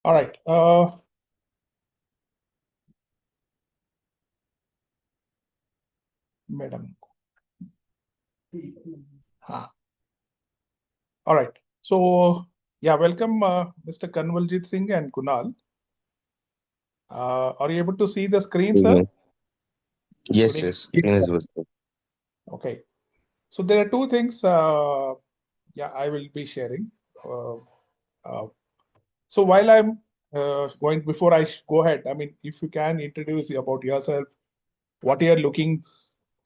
All right. Madam. All right. So, yeah, welcome, Mr. Kanwaljit Singh and Kunal. Are you able to see the screen, sir? Mhm. Good Yes, evening. yes, it is visible. Okay. So there are two things. Yeah, I will be sharing. Uh, uh, so while I'm going, before I go ahead, I mean, if you can introduce about yourself, what you're looking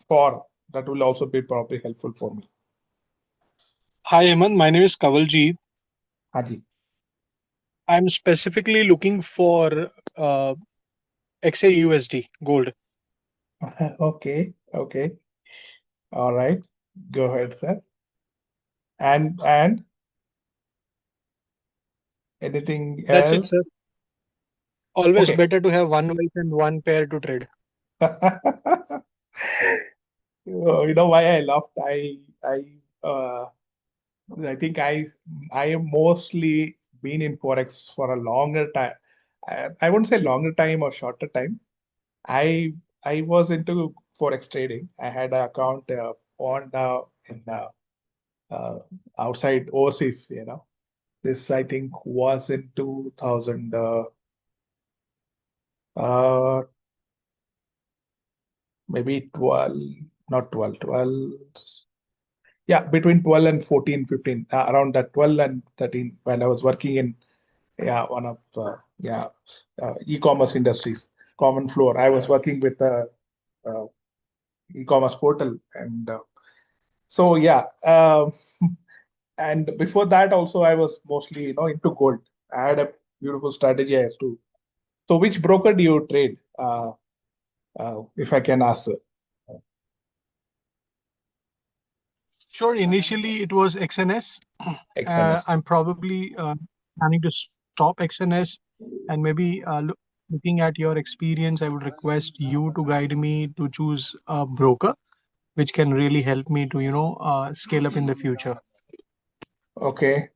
for, that will also be probably helpful for me. Hi, Aman. My name is Kawaljeet. Haji. I'm specifically looking for XAUSD gold. Okay. Okay. All right. Go ahead, sir. And anything That's it, else? sir. Always Okay. better to have one wife and one pair to trade. You know why I laughed? Uh, I think I am mostly been in forex for a longer time. I wouldn't say longer time or shorter time. I I was into forex trading. I had an account on in uh, outside overseas. This I think was in 2000. Uh, maybe 12, not 12, 12. Yeah, between 12 and 14, 15, around that 12 and 13, when I was working in one of e-commerce industries, common floor. I was working with a e-commerce portal, and so yeah. And before that, also I was mostly into gold. I had a beautiful strategy as to. So, which broker do you trade? If I can ask, sir. Sure. Initially, it was XNS. XNS. I'm probably planning to stop XNS and maybe looking at your experience, I would request you to guide me to choose a broker which can really help me to, scale up in the future. Okay.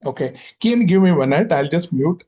Okay. Can you give me 1 minute? I'll just mute.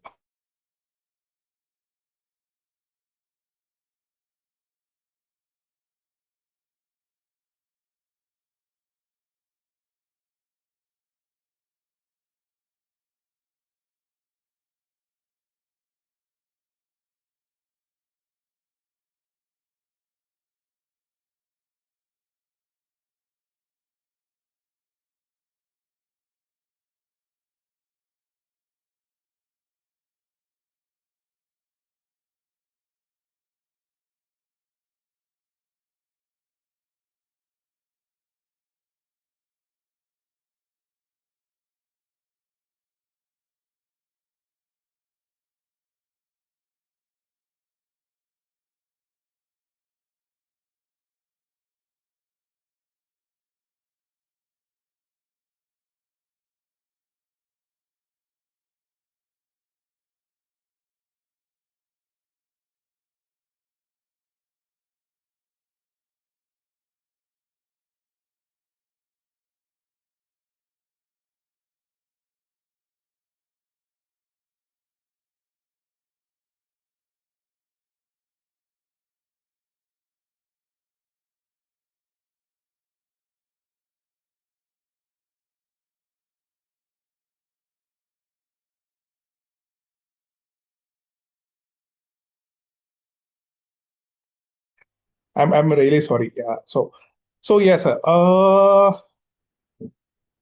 I'm really sorry. Yeah. So yes, sir.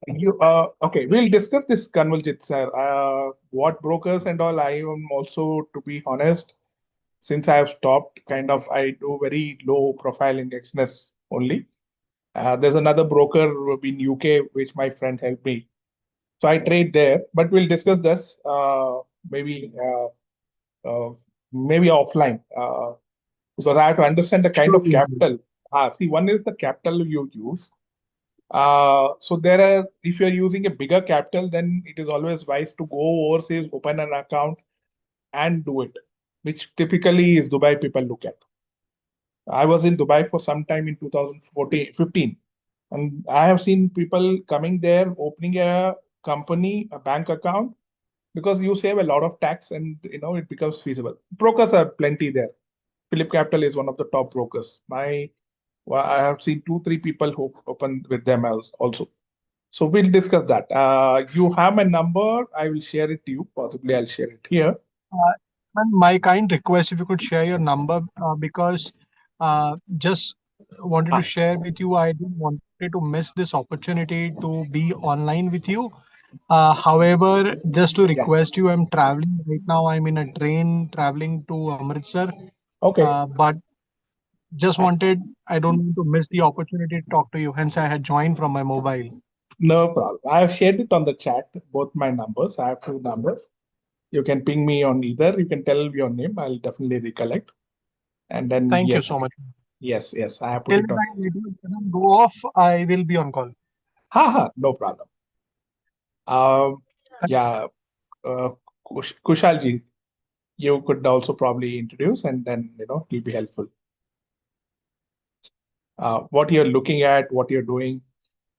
You okay? We'll discuss this, Kanwaljit, sir. What brokers and all. I am also, to be honest, since I have stopped, kind of, I do very low profile in XNS only. There's another broker in UK which my friend helped me. So I trade there, but we'll discuss this maybe uh, maybe offline. Because I have to understand the kind Sure. of capital. See, one is the capital you use. So there are, if you're using a bigger capital, then it is always wise to go overseas, open an account, and do it, which typically is Dubai people look at. I was in Dubai for some time in 2014, 15, and I have seen people coming there, opening a company, a bank account, because you save a lot of tax and it becomes feasible. Brokers are plenty there. Philip Capital is one of the top brokers. Well, I have seen two, three people who open with them also. So we'll discuss that. You have my number. I will share it to you. Possibly I'll share it here. Uh, and my kind request, if you could share your number, because just wanted to Ah, share with you, I didn't want to miss this opportunity to be online with you. However, just to yeah. request you, I'm traveling right now. I'm in a train traveling to Amritsar, Okay. but just I, wanted, I don't want to miss the opportunity to talk to you. Hence, I had joined from my mobile. no problem. I have shared it on the chat, both my numbers. I have two numbers. You can ping me on either. You can tell your name. I'll definitely recollect. And then, Thank you yes, so much. yes, I have put Till it the on. time it go off, I will be on call. Haha, no problem. Um, yeah, uh, Kushalji, you could also probably introduce and then, it'll be helpful. What you're looking at, what you're doing,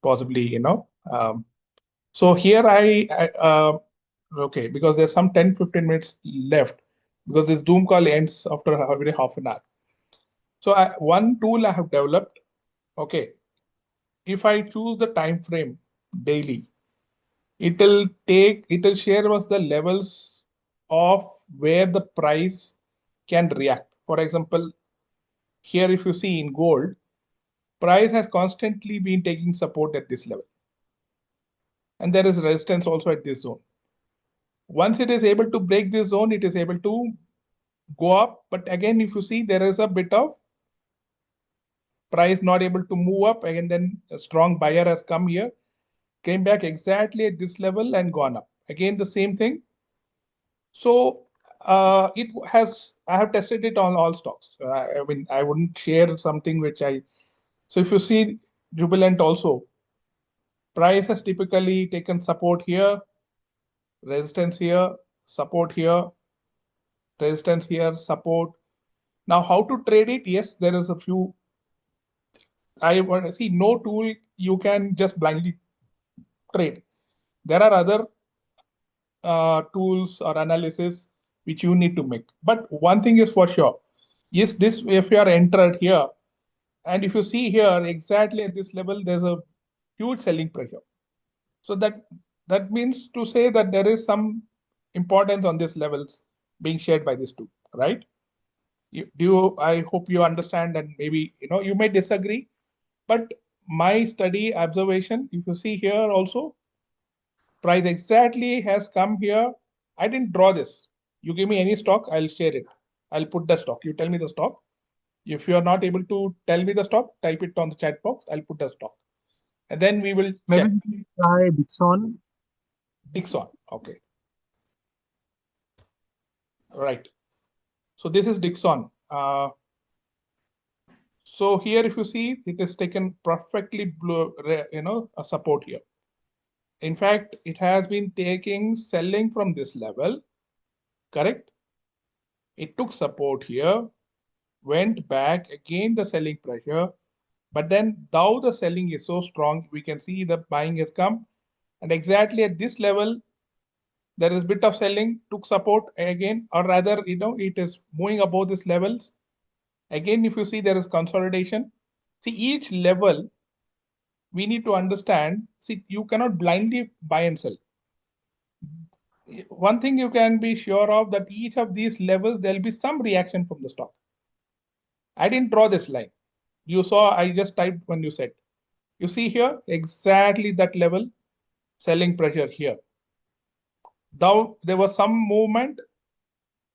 possibly, so here okay, because there's some 10-15 minutes left because this Zoom call ends after every half an hour. So one tool I have developed, okay, if I choose the time frame daily, it'll share us the levels of where the price can react. For example, here if you see in gold, price has constantly been taking support at this level, and there is resistance also at this zone. Once it is able to break this zone, it is able to go up. But again, if you see, there is a bit of price not able to move up. Again, then a strong buyer has come here, came back exactly at this level and gone up. Again, the same thing. So I have tested it on all stocks. I mean, I wouldn't share something which so if you see Jubilant also, price has typically taken support here, resistance here, support here, resistance here, support. Now, how to trade it? Yes, there is a few. I want to see no tool you can just blindly trade. There are other tools or analysis which you need to make. But one thing is for sure. Yes, this if you are entered here, and if you see here exactly at this level, there's a huge selling pressure. So that means to say that there is some importance on these levels being shared by these two, right? I hope you understand, and maybe you may disagree, but my study observation, if you see here also, price exactly has come here. I didn't draw this. You give me any stock, I'll share it. I'll put the stock. You tell me the stock. If you are not able to tell me the stock, type it on the chat box. I'll put the stock. And then we will Maybe check. we can try Dixon. Dixon. Okay. Right. So this is Dixon. So here, if you see, it is taken perfectly blue, a support here. In fact, it has been taking selling from this level, correct? It took support here, went back, again the selling pressure. But then now the selling is so strong, we can see the buying has come. And exactly at this level, there is bit of selling, took support again, or rather, it is moving above these levels. Again, if you see there is consolidation. See each level, we need to understand, see, you cannot blindly buy and sell. One thing you can be sure of that each of these levels, there'll be some reaction from the stock. I didn't draw this line. You saw, I just typed when you said. You see here, exactly that level, selling pressure here. Now there was some movement.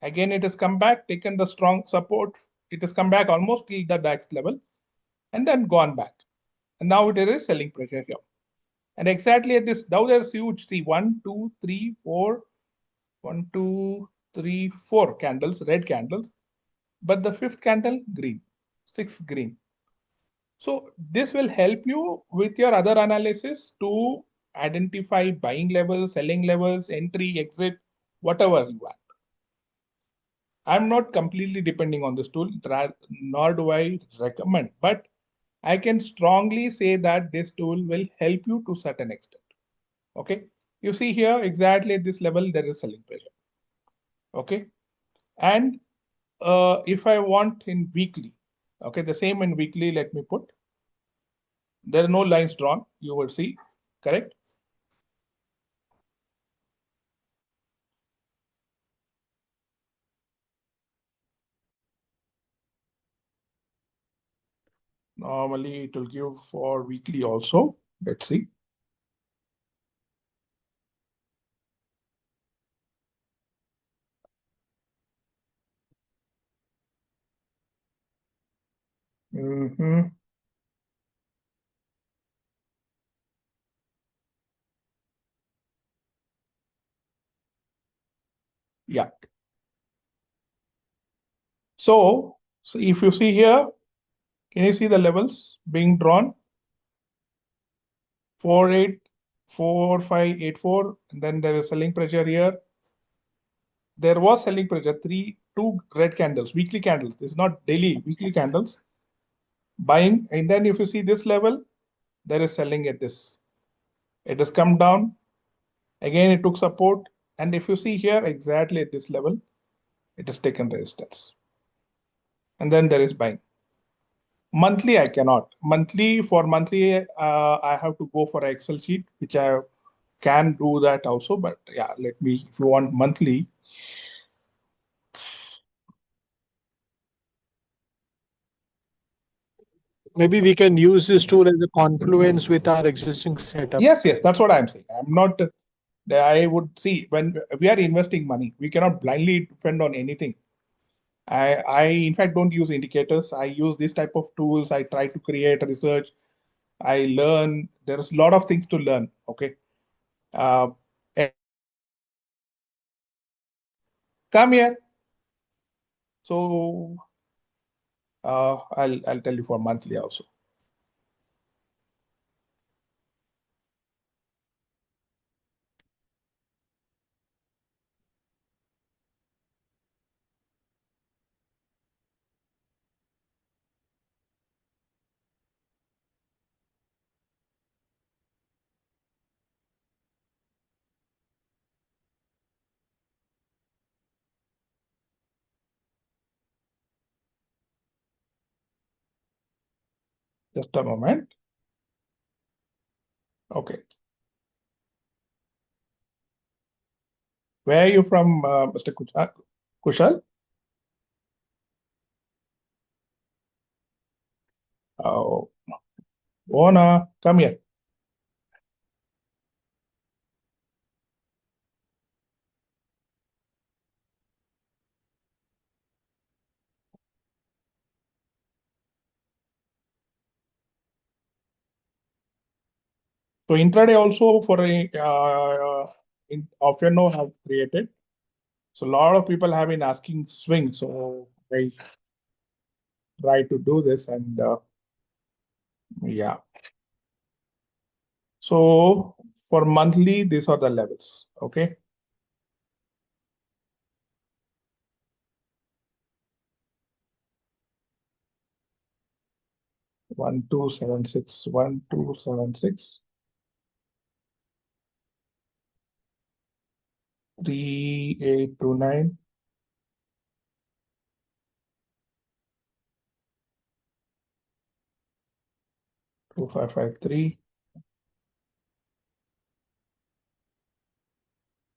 Again, it has come back, taken the strong support. It has come back almost till the DAX level and then gone back. And now it is selling pressure here. And exactly at this, now there's huge. See, 1, 2, 3, 4, 1, 2, 3, 4 candles, red candles. But the fifth candle, green, sixth green. So this will help you with your other analysis to identify buying levels, selling levels, entry, exit, whatever you want. I'm not completely depending on this tool, nor do I recommend, but I can strongly say that this tool will help you to certain extent. Okay. You see here exactly at this level there is selling pressure. Okay, and if I want in weekly, okay, the same in weekly. Let me put, there are no lines drawn. You will see, correct? Normally it will give for weekly also. Let's see. Hmm. Yeah. So if you see here, can you see the levels being drawn? 484584, and then there is selling pressure here. There was selling pressure, two red candles, weekly candles. This is not daily, weekly candles. Buying, and then if you see this level, there is selling at this. It has come down. Again, it took support. And if you see here, exactly at this level, it has taken resistance. And then there is buying. Monthly, I cannot. Monthly, for monthly, I have to go for an Excel sheet, which I can do that also. But yeah, let me, if you want monthly, Maybe we can use this tool as a confluence with our existing setup. yes, yes, that's what I'm saying. I'm not, I would see when we are investing money, we cannot blindly depend on anything. I in fact don't use indicators. I use this type of tools. I try to create research. I learn. There's a lot of things to learn. Okay. Uh, eh, come here. So I'll tell you for monthly also. Just a moment. Okay. Where are you from, Mr. Kushal? Oh, Ona, come here. So intraday also for a in Offerno have created. So a lot of people have been asking swing. So I try to do this and yeah. So for monthly, these are the levels. Okay. 1276, 1276, 3829, 2553,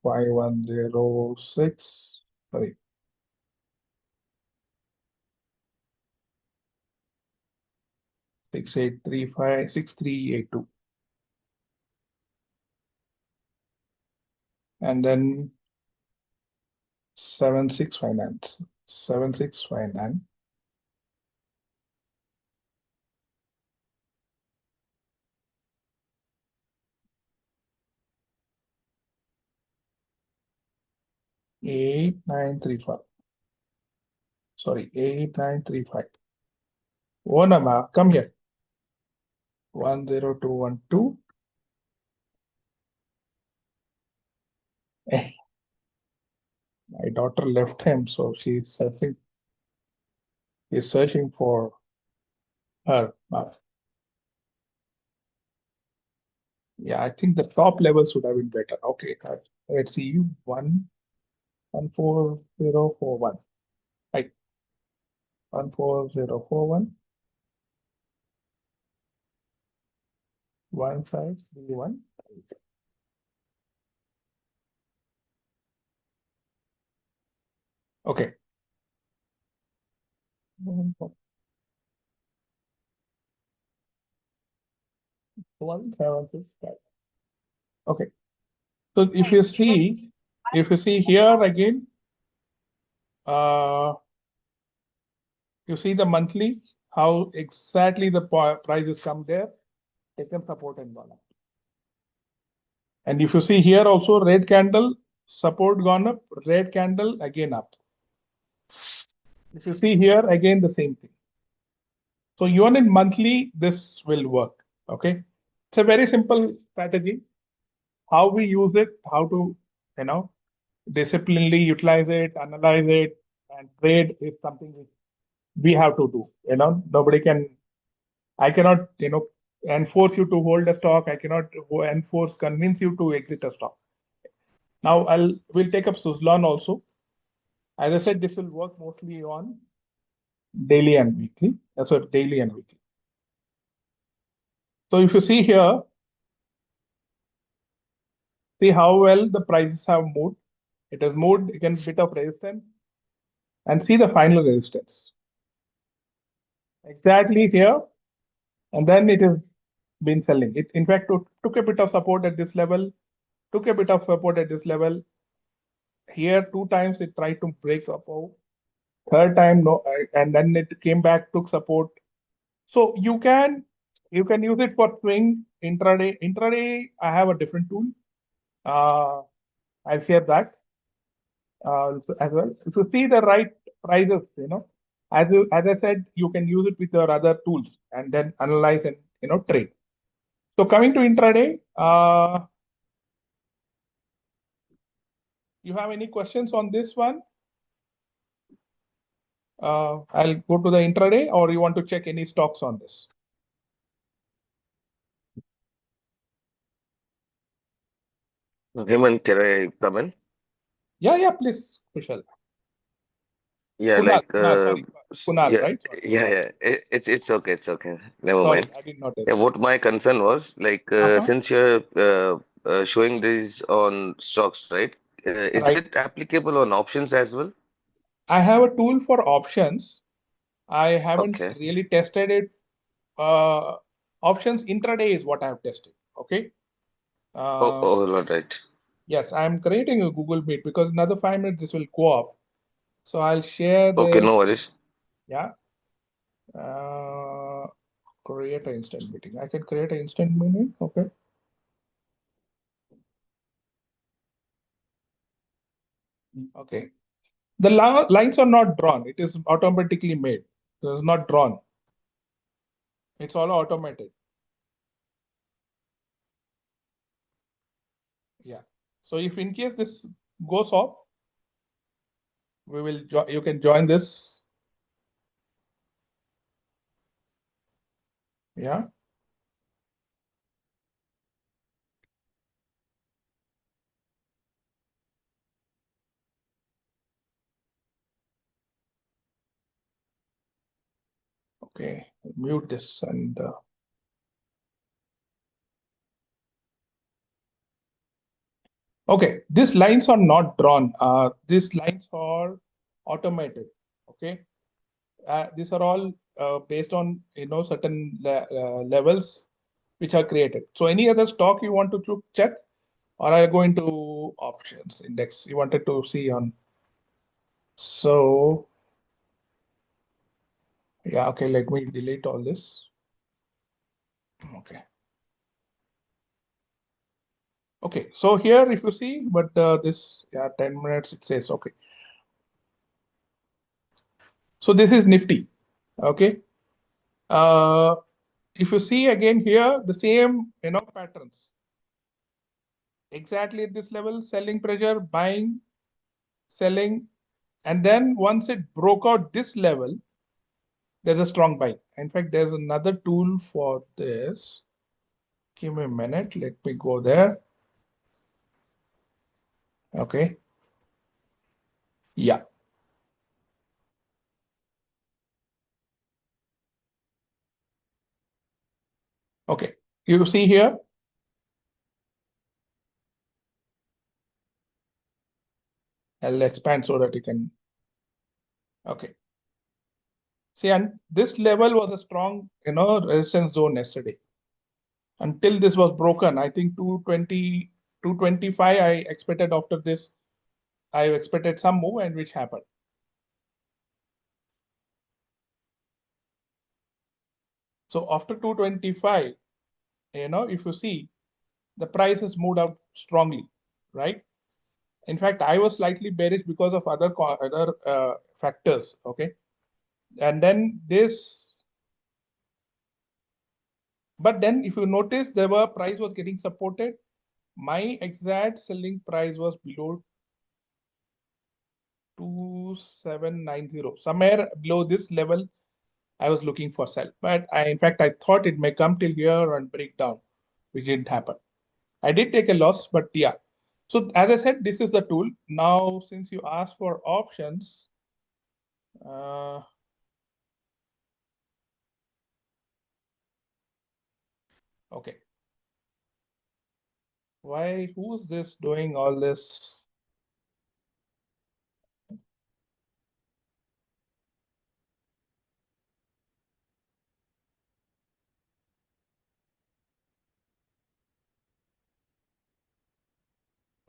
5106. Sorry, 6835, 6382. And then 7659, 7659, 8935. Sorry, 8935. Oh, Nama, come here. 10212. My daughter left him, so he's searching for her. Yeah, I think the top level should have been better. Okay, let's see. 14041. Right. 14041. 1531. Okay. 1765. Okay. So if you see here again, uh, you see the monthly, how exactly the prices come there, taken support and gone up. And if you see here also, red candle, support gone up, red candle again up. If you see here again, the same thing. So even in monthly, this will work. Okay. It's a very simple strategy. How we use it, how to, you know, disciplinedly utilize it, analyze it, and trade is something which we have to do. Nobody can, I cannot, enforce you to hold a stock. I cannot convince you to exit a stock. Now we'll take up Suzlon also. As I said, this will work mostly on daily and weekly. So daily and weekly. So if you see here, see how well the prices have moved. It has moved against bit of resistance, and see the final resistance. Exactly here, and then it has been selling. It in fact took a bit of support at this level, took a bit of support at this level. Here 2 times it tried to break up. Third time no, and then it came back, took support. So you can use it for swing intraday. Intraday, I have a different tool. I'll share that as well. If you see the right prices, as I said, you can use it with your other tools and then analyze and trade. So coming to intraday, you have any questions on this one? I'll go to the intraday, or you want to check any stocks on this? Hemant, can I come in? Yeah, please, Kushal. Yeah, Kunal, like Kunal, sorry, Kunal, yeah, right? Sorry, yeah, okay. yeah. It's okay, it's okay. Never Sorry, mind. I didn't Yeah, notice. what my concern was like Uh-huh. since you're showing these on stocks, right? Is Right. it applicable on options as well? I have a tool for options. I haven't Okay. really tested it. Uh, Options intraday is what I have tested. Okay. Oh, Uh, oh, all right. yes, I'm creating a Google Meet because another 5 minutes this will go off. So I'll share Okay, no this. worries. Yeah. Uh, Create an instant meeting. I can create an instant meeting. Okay. Okay. The lines are not drawn. It is automatically made. It is not drawn. It's all automated. Yeah. So if in case this goes off, you can join this. Yeah. Okay. Mute this and okay. These lines are not drawn. These lines are automated. Okay. These are all based on certain levels which are created. So any other stock you want to check, or I go into options index you wanted to see on. So yeah, okay. Let me delete all this. Okay. Okay. So here, if you see, but this 10 minutes it says okay. So this is Nifty. Okay. Uh, if you see again here, the same patterns exactly at this level: selling pressure, buying, selling, and then once it broke out this level, there's a strong buy. In fact, there's another tool for this. Give me a minute. Let me go there. Okay. Yeah. Okay. You see here? I'll expand so that you can. Okay. See, and this level was a strong, resistance zone yesterday. Until this was broken, I think 220, 225, I expected after this, I expected some move and which happened. So after 225, if you see, the price has moved out strongly, right? In fact, I was slightly bearish because of other factors. Okay, and then but then if you notice, the price was getting supported. My exact selling price was below 2790, somewhere below this level. I was looking for sell, but in fact, I thought it may come till here and break down, which didn't happen. I did take a loss, but yeah. So as I said, this is the tool. Now, since you asked for options, uh, okay. Why? Who's this doing all this?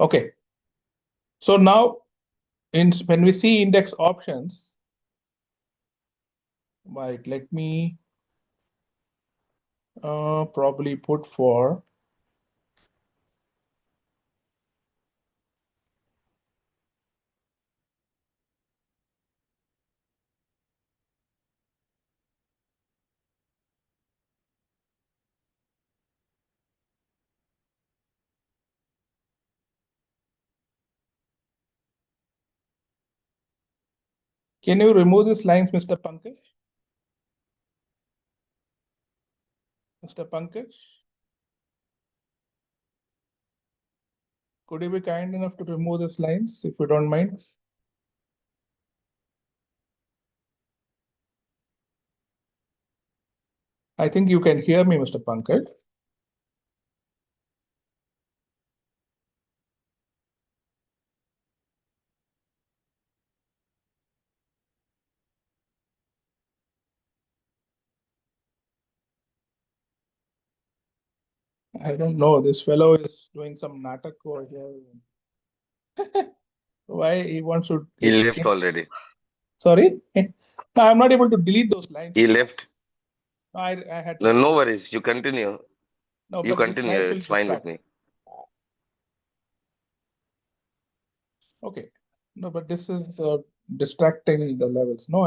Okay. So now, when we see index options, right? Let me probably put for. Can you remove these lines, Mr. Pankaj? Mr. Pankaj, could you be kind enough to remove these lines if you don't mind? I think you can hear me, Mr. Pankaj. I don't know. This fellow is doing some natak over here. Why he wants to? He left already. Sorry, no, I'm not able to delete those lines. He left. No, I had to No, no delete. worries. You continue. No, You but these continue. lines will It's fine with distract. me. Okay. No, but this is distracting the levels. No,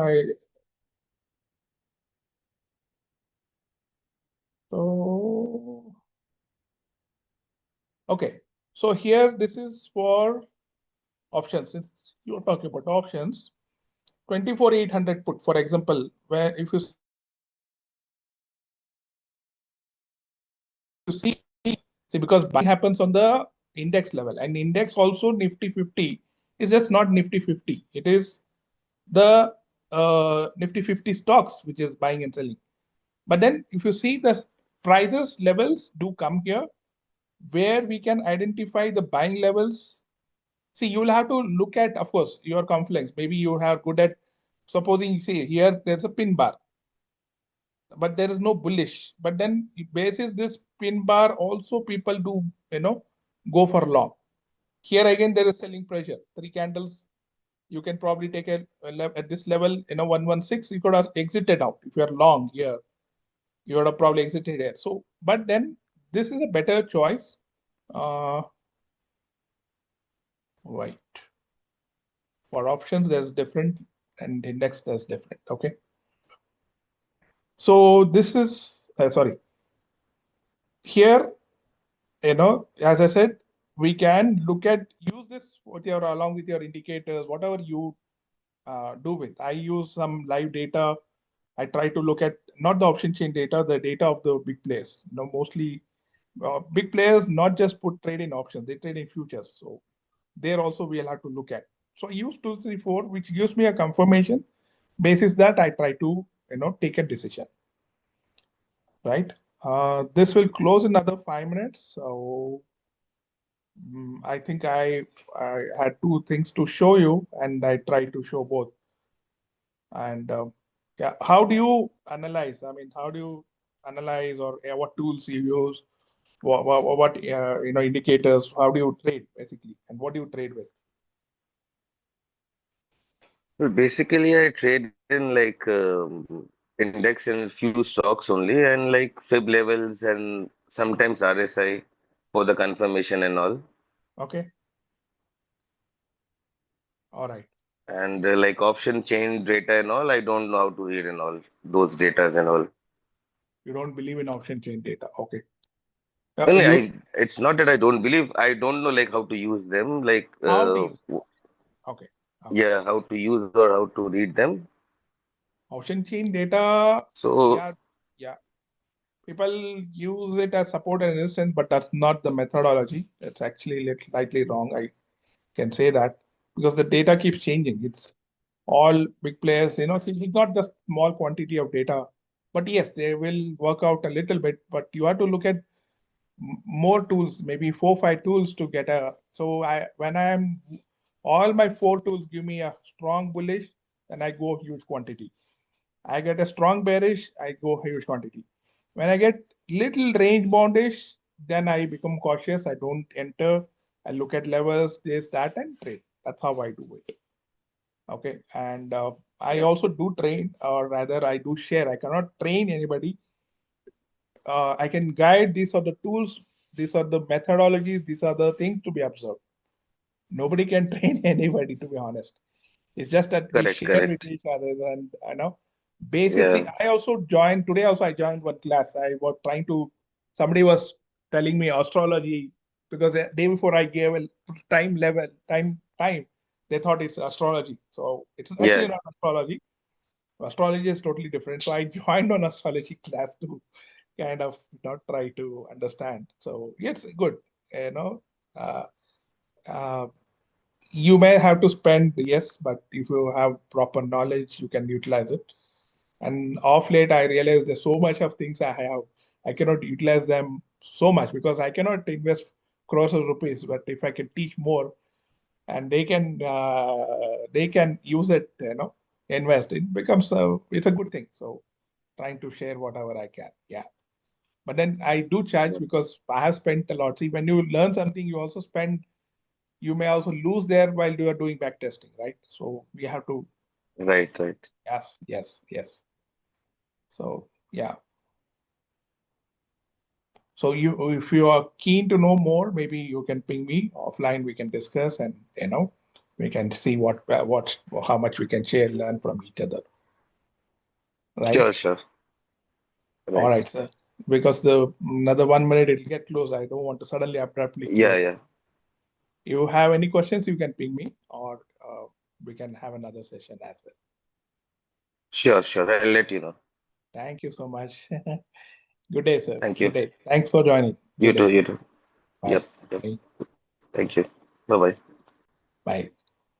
so okay. So here this is for options. Since you're talking about options, 24,800 put, for example, where if you see, because buying happens on the index level, and index also Nifty 50 is just not Nifty 50. It is the Nifty 50 stocks which is buying and selling. But then if you see the prices levels do come here, where we can identify the buying levels. See, you will have to look at, of course, your confluence. Maybe you are good at, supposing you see here there's a pin bar, but there is no bullish. But then basis this pin bar also people do, go for long. Here again there is selling pressure. Three candles. You can probably take at this level, 116. You could have exited out if you are long here. You would have probably exited here. So, but then this is a better choice. Uh, right. For options, there's different, and index there's different. Okay. So this is sorry. Here, as I said, we can use this with your along with your indicators, whatever you do with. I use some live data. I try to look at not the option chain data, the data of the big players. Mostly big players not just put trade in options, they trade in futures. So there also we'll have to look at. So I use 234, which gives me a confirmation. Basis that I try to take a decision, right? This will close in another 5 minutes. So I think I had two things to show you, and I tried to show both. And yeah, how do you analyze? I mean, how do you analyze, or what tools you use? What indicators? How do you trade basically, and what do you trade with? Well, basically, I trade in like index and few stocks only, and like fib levels and sometimes RSI for the confirmation and all. Okay, all right. And like option chain data and all, I don't know how to read and all those datas and all. You don't believe in option chain data. Okay. Only You it's not that I don't believe, I don't know like how to use them, like how to use? Okay. Okay. yeah, how to use or how to read them. Option chain data. So, Yeah. Yeah. People use it as support and resistance, but that's not the methodology. It's actually slightly wrong. I can say that because the data keeps changing. It's all big players, it's not just small quantity of data, but yes, they will work out a little bit, but you have to look at more tools, maybe 4 5 tools to get a. So when I am, all my 4 tools give me a strong bullish, then I go huge quantity. I get a strong bearish, I go huge quantity. When I get little range boundish, then I become cautious. I don't enter. I look at levels, this, that, and trade. That's how I do it. Okay. And I yeah, also do train, or rather, I do share. I cannot train anybody. I can guide. These are the tools, these are the methodologies, these are the things to be observed. Nobody can train anybody, to be honest. It's just that we correct, share with correct. each other, and basis. See, Yeah, I also joined today. Also, I joined one class. I was trying to. Somebody was telling me astrology because the day before I gave a time level time. They thought it's astrology. So it's actually yeah, not astrology. Astrology is totally different. So I joined on astrology class to kind of not try to understand. So it's good. You know, uh, uh, you may have to spend, yes, but if you have proper knowledge, you can utilize it. And off late, I realized there's so much of things I have. I cannot utilize them so much because I cannot invest crores of rupees. But if I can teach more, and they can use it, invest, it becomes it's a good thing. So trying to share whatever I can. Yeah. But then I do charge because I have spent a lot. See, when you learn something, you also spend, you may also lose there while you are doing back testing, right? So we have to, right, right. yes, yes, yes. So yeah. So if you are keen to know more, maybe you can ping me offline. We can discuss, and we can see how much we can share, learn from each other, right? Sure, sure. All Right. right, sir. Because the another 1 minute it'll get closed. I don't want to suddenly abruptly Yeah, close. yeah. You have any questions, you can ping me, or we can have another session as well. Sure, sure. I'll let you know. Thank you so much. Good day, sir. Thank Good you. day. Thanks for joining. You Good too, day. you too. Bye. Yep, yep. Bye. Thank you. Bye bye. Bye.